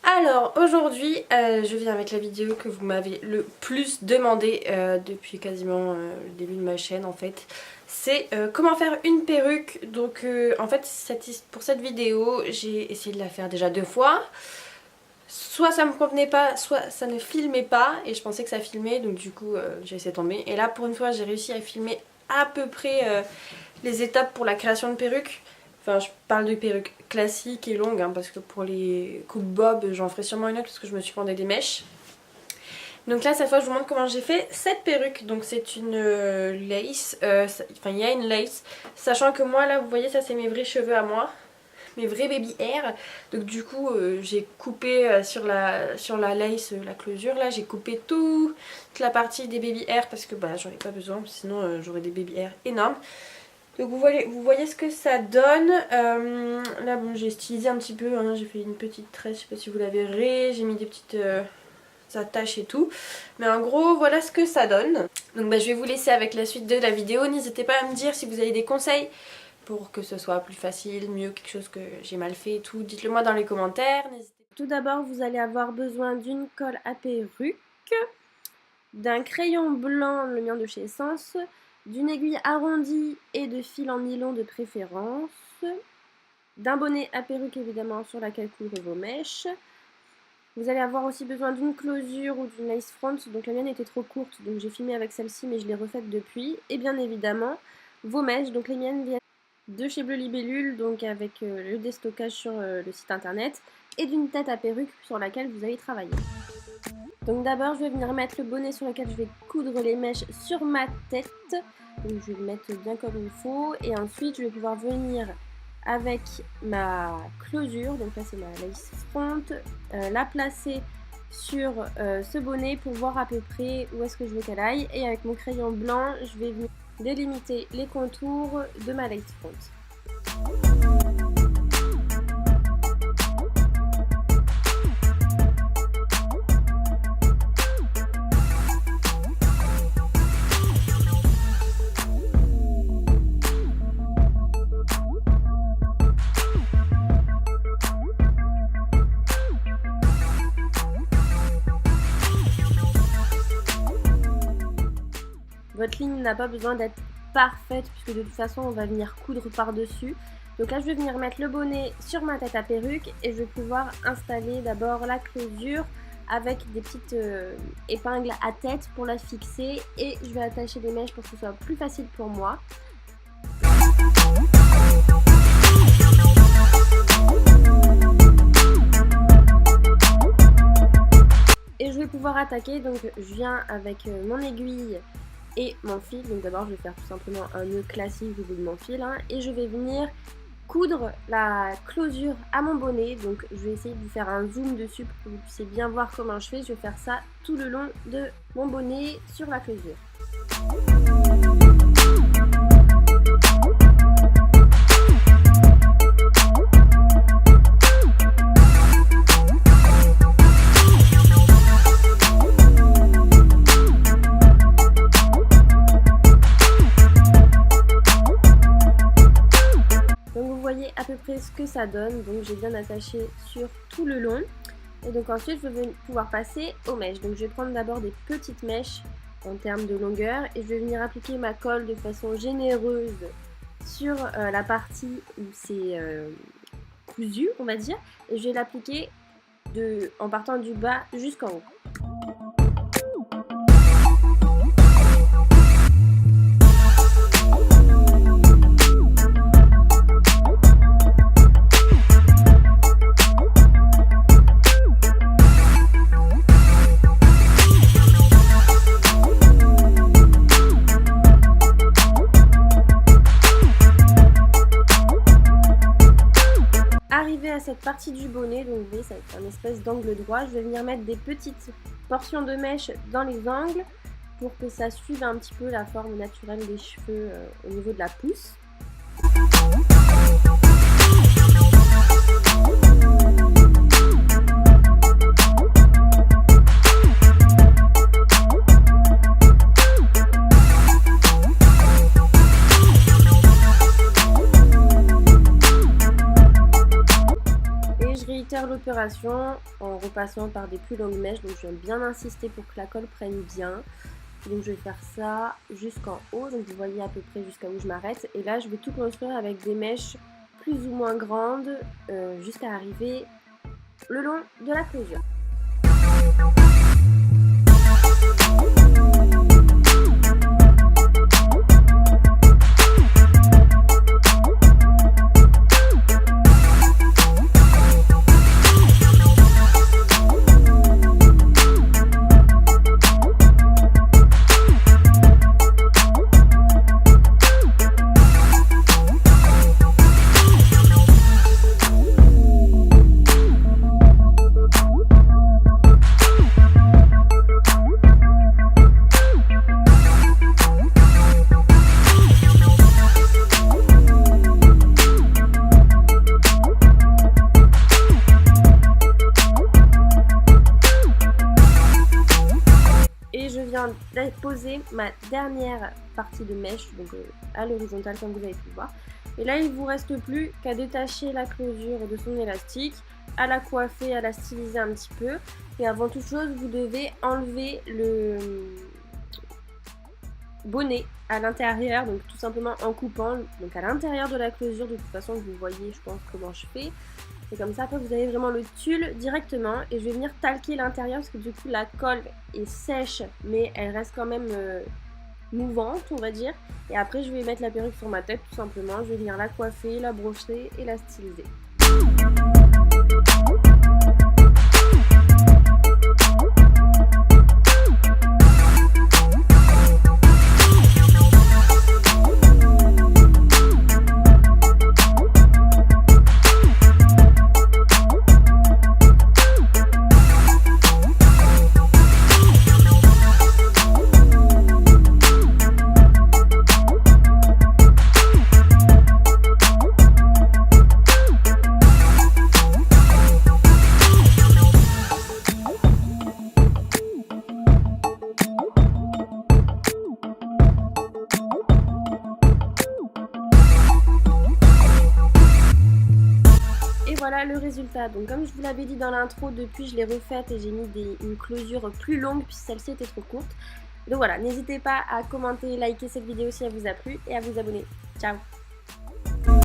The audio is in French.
Alors aujourd'hui je viens avec la vidéo que vous m'avez le plus demandé depuis quasiment le début de ma chaîne en fait. C'est comment faire une perruque. Donc en fait pour cette vidéo j'ai essayé de la faire déjà 2 fois. Soit ça me convenait pas, soit ça ne filmait pas et je pensais que ça filmait, donc du coup j'ai laissé tomber. Et là pour une fois j'ai réussi à filmer à peu près les étapes pour la création de perruque. Enfin je parle de perruque classique et longue hein, parce que pour les coupes bob j'en ferai sûrement une autre parce que je me suis pendé des mèches. Donc là cette fois je vous montre comment j'ai fait cette perruque. Donc c'est une lace, enfin il y a une lace, sachant que moi là vous voyez ça c'est mes vrais cheveux à moi, mes vrais baby hair. Donc du coup j'ai coupé sur la lace, la closure là, j'ai coupé toute la partie des baby hair parce que bah j'en ai pas besoin sinon j'aurais des baby hair énormes. Donc vous voyez ce que ça donne. Là bon j'ai stylisé un petit peu hein, j'ai fait une petite tresse, je sais pas si vous la verrez, j'ai mis des petites attaches et tout. Mais en gros voilà ce que ça donne. Donc bah, je vais vous laisser avec la suite de la vidéo. N'hésitez pas à me dire si vous avez des conseils pour que ce soit plus facile, mieux, quelque chose que j'ai mal fait et tout. Dites-le moi dans les commentaires. Tout d'abord vous allez avoir besoin d'une colle à perruque, d'un crayon blanc, le mien de chez Essence, d'une aiguille arrondie et de fil en nylon de préférence, d'un bonnet à perruque évidemment sur laquelle coudre vos mèches. Vous allez avoir aussi besoin d'une closure ou d'une lace front, donc la mienne était trop courte donc j'ai filmé avec celle-ci mais je l'ai refaite depuis. Et bien évidemment vos mèches, donc les miennes viennent de chez Bleu Libellule, donc avec le déstockage sur le site internet, et d'une tête à perruque sur laquelle vous allez travailler. Donc d'abord je vais venir mettre le bonnet sur lequel je vais coudre les mèches sur ma tête. Donc je vais le mettre bien comme il faut et ensuite je vais pouvoir venir avec ma closure, donc là c'est ma lace front, la placer sur ce bonnet pour voir à peu près où est-ce que je veux qu'elle aille, et avec mon crayon blanc je vais venir délimiter les contours de ma lace front. Votre ligne n'a pas besoin d'être parfaite puisque de toute façon on va venir coudre par dessus. Donc là je vais venir mettre le bonnet sur ma tête à perruque et je vais pouvoir installer d'abord la closure avec des petites épingles à tête pour la fixer, et je vais attacher les mèches pour que ce soit plus facile pour moi. Et je vais pouvoir attaquer, donc je viens avec mon aiguille et mon fil. Donc d'abord je vais faire tout simplement un nœud classique au bout de mon fil hein, et je vais venir coudre la closure à mon bonnet. Donc je vais essayer de vous faire un zoom dessus pour que vous puissiez bien voir comment je fais. Je vais faire ça tout le long de mon bonnet sur la closure. À peu près ce que ça donne, donc j'ai bien attaché sur tout le long, et donc ensuite je vais pouvoir passer aux mèches. Donc je vais prendre d'abord des petites mèches en termes de longueur et je vais venir appliquer ma colle de façon généreuse sur la partie où c'est cousu on va dire, et je vais l'appliquer en partant du bas jusqu'en haut. Arrivé à cette partie du bonnet, donc vous voyez ça va être un espèce d'angle droit, je vais venir mettre des petites portions de mèche dans les angles pour que ça suive un petit peu la forme naturelle des cheveux au niveau de la pousse. l'opération en repassant par des plus longues mèches, donc je viens bien insister pour que la colle prenne bien. Donc je vais faire ça jusqu'en haut, donc vous voyez à peu près jusqu'à où je m'arrête. Et là je vais tout construire avec des mèches plus ou moins grandes jusqu'à arriver le long de la clôture. Poser ma dernière partie de mèche, donc à l'horizontale comme vous avez pu le voir. Et là il vous reste plus qu'à détacher la closure de son élastique, à la coiffer, à la styliser un petit peu. Et avant toute chose, vous devez enlever le bonnet à l'intérieur, donc tout simplement en coupant donc à l'intérieur de la closure. De toute façon vous voyez je pense comment je fais. C'est comme ça, après vous avez vraiment le tulle directement et je vais venir talquer l'intérieur parce que du coup la colle est sèche mais elle reste quand même mouvante on va dire. Et après je vais mettre la perruque sur ma tête tout simplement, je vais venir la coiffer, la brocher et la styliser. Voilà le résultat. Donc comme je vous l'avais dit dans l'intro, depuis je l'ai refaite et j'ai mis une closure plus longue puisque celle-ci était trop courte. Donc voilà, n'hésitez pas à commenter, liker cette vidéo si elle vous a plu et à vous abonner. Ciao!